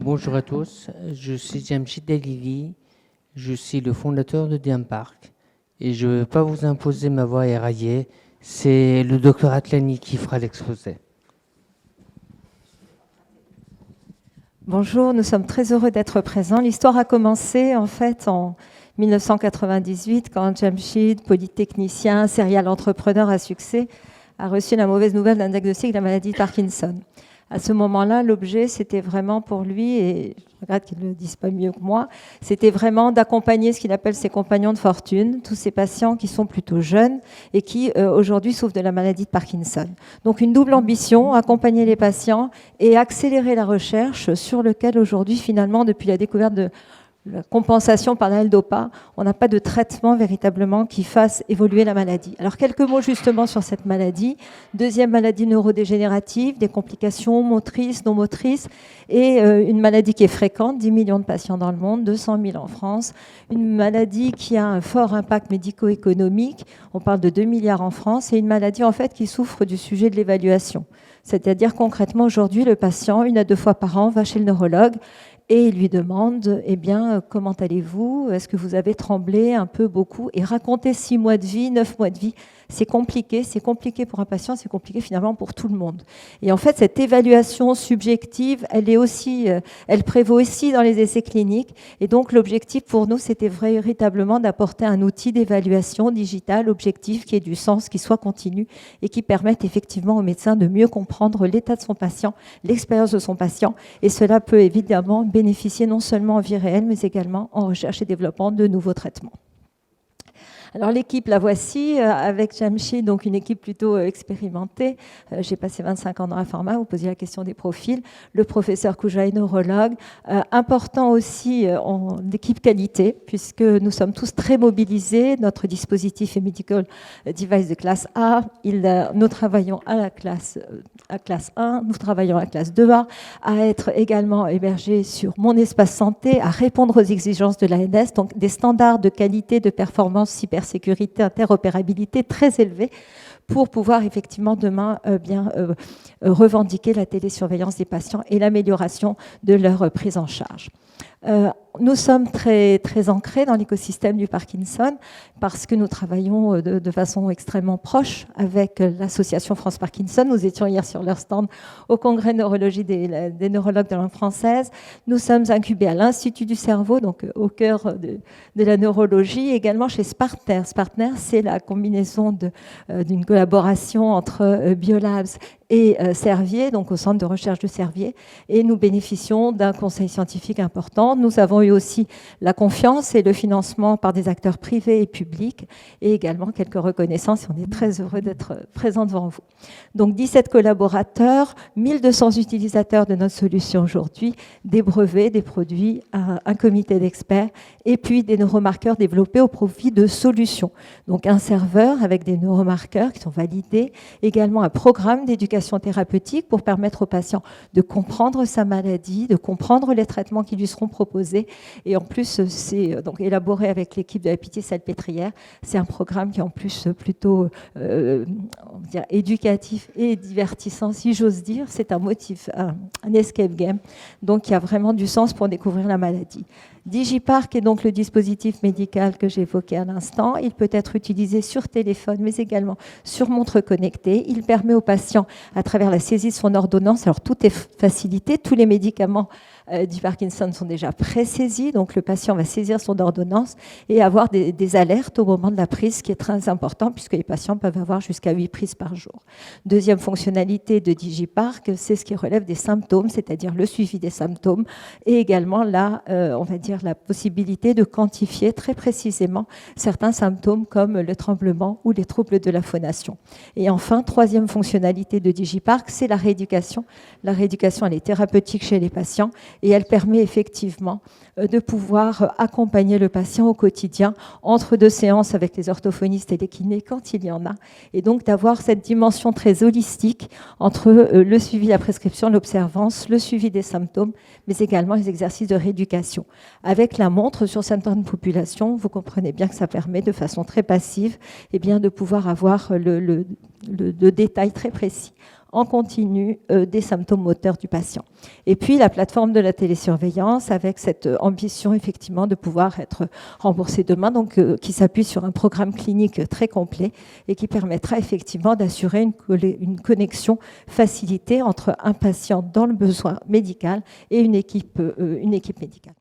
Bonjour à tous, je suis Jamshid Dalili, je suis le fondateur de Diampark et je ne veux pas vous imposer ma voix éraillée, c'est le docteur Atlani qui fera l'exposé. Bonjour, nous sommes très heureux d'être présents. L'histoire a commencé en fait en 1998 quand Jamshid, polytechnicien, serial entrepreneur à succès, a reçu la mauvaise nouvelle d'un diagnostic de la maladie de Parkinson. À ce moment-là, l'objet, c'était vraiment pour lui, et je regrette qu'il ne le dise pas mieux que moi, c'était vraiment d'accompagner ce qu'il appelle ses compagnons de fortune, tous ces patients qui sont plutôt jeunes et qui aujourd'hui souffrent de la maladie de Parkinson. Donc une double ambition, accompagner les patients et accélérer la recherche sur lequel aujourd'hui, finalement, depuis la découverte de la compensation par la L-DOPA, on n'a pas de traitement véritablement qui fasse évoluer la maladie. Alors quelques mots justement sur cette maladie. Deuxième maladie neurodégénérative, des complications motrices, non motrices, et une maladie qui est fréquente, 10 millions de patients dans le monde, 200 000 en France. Une maladie qui a un fort impact médico-économique, on parle de 2 milliards en France, et une maladie en fait qui souffre du sujet de l'évaluation. C'est-à-dire concrètement aujourd'hui, le patient, 1 à 2 fois par an, va chez le neurologue et il lui demande, eh bien, comment allez-vous? Est-ce que vous avez tremblé un peu, beaucoup? Et raconter 6 mois de vie, 9 mois de vie, c'est compliqué pour un patient, c'est compliqué finalement pour tout le monde. Et en fait, cette évaluation subjective, elle prévaut aussi dans les essais cliniques. Et donc, l'objectif pour nous, c'était véritablement d'apporter un outil d'évaluation digitale, objectif, qui ait du sens, qui soit continu et qui permette effectivement au médecin de mieux comprendre l'état de son patient, l'expérience de son patient. Et cela peut évidemment bénéficier non seulement en vie réelle, mais également en recherche et développement de nouveaux traitements. Alors l'équipe, la voici, avec Jamshid, donc une équipe plutôt expérimentée. J'ai passé 25 ans dans la pharma, vous posiez la question des profils. Le professeur Kouja est neurologue. Important aussi en équipe qualité, puisque nous sommes tous très mobilisés. Notre dispositif est Medical Device de classe A. Nous travaillons à la classe 1, nous travaillons à la classe 2A, à être également hébergés sur mon espace santé, à répondre aux exigences de l'ANS, donc des standards de qualité, de performance, cybersécurité, interopérabilité très élevés pour pouvoir effectivement demain revendiquer la télésurveillance des patients et l'amélioration de leur prise en charge. Nous sommes très, très ancrés dans l'écosystème du Parkinson parce que nous travaillons de façon extrêmement proche avec l'association France Parkinson. Nous étions hier sur leur stand au congrès de neurologie des neurologues de langue française. Nous sommes incubés à l'Institut du cerveau, donc au cœur de la neurologie, également chez Spartner. Spartner, c'est la combinaison d'une collaboration entre Biolabs et Servier, donc au centre de recherche de Servier, et nous bénéficions d'un conseil scientifique important. Nous avons eu aussi la confiance et le financement par des acteurs privés et publics, et également quelques reconnaissances. On est très heureux d'être présents devant vous. Donc 17 collaborateurs, 1200 utilisateurs de notre solution aujourd'hui, des brevets, des produits, un comité d'experts, et puis des neuromarqueurs développés au profit de solutions. Donc un serveur avec des neuromarqueurs qui sont validés, également un programme d'éducation thérapeutique pour permettre aux patients de comprendre sa maladie, de comprendre les traitements qui lui seront proposés. Et en plus, c'est donc élaboré avec l'équipe de la Pitié-Salpêtrière. C'est un programme qui est en plus plutôt éducatif et divertissant, si j'ose dire. C'est un escape game, donc qui a vraiment du sens pour découvrir la maladie. Digipark est donc le dispositif médical que j'évoquais à l'instant. Il peut être utilisé sur téléphone, mais également sur montre connectée. Il permet aux patients, à travers la saisie de son ordonnance, alors tout est facilité, tous les médicaments du Parkinson sont déjà pré-saisis, donc le patient va saisir son ordonnance et avoir des alertes au moment de la prise, ce qui est très important puisque les patients peuvent avoir jusqu'à 8 prises par jour. Deuxième fonctionnalité de Digipark, c'est ce qui relève des symptômes, c'est-à-dire le suivi des symptômes et également la possibilité de quantifier très précisément certains symptômes comme le tremblement ou les troubles de la phonation. Et enfin, troisième fonctionnalité de Digipark, c'est la rééducation. La rééducation, elle est thérapeutique chez les patients et elle permet effectivement de pouvoir accompagner le patient au quotidien entre 2 séances avec les orthophonistes et les kinés quand il y en a, et donc d'avoir cette dimension très holistique entre le suivi de la prescription, l'observance, le suivi des symptômes, mais également les exercices de rééducation. Avec la montre sur certaines populations, vous comprenez bien que ça permet de façon très passive de pouvoir avoir le détail très précis en continu des symptômes moteurs du patient. Et puis la plateforme de la télésurveillance avec cette ambition effectivement de pouvoir être remboursé demain, donc qui s'appuie sur un programme clinique très complet et qui permettra effectivement d'assurer une connexion facilitée entre un patient dans le besoin médical et une équipe médicale.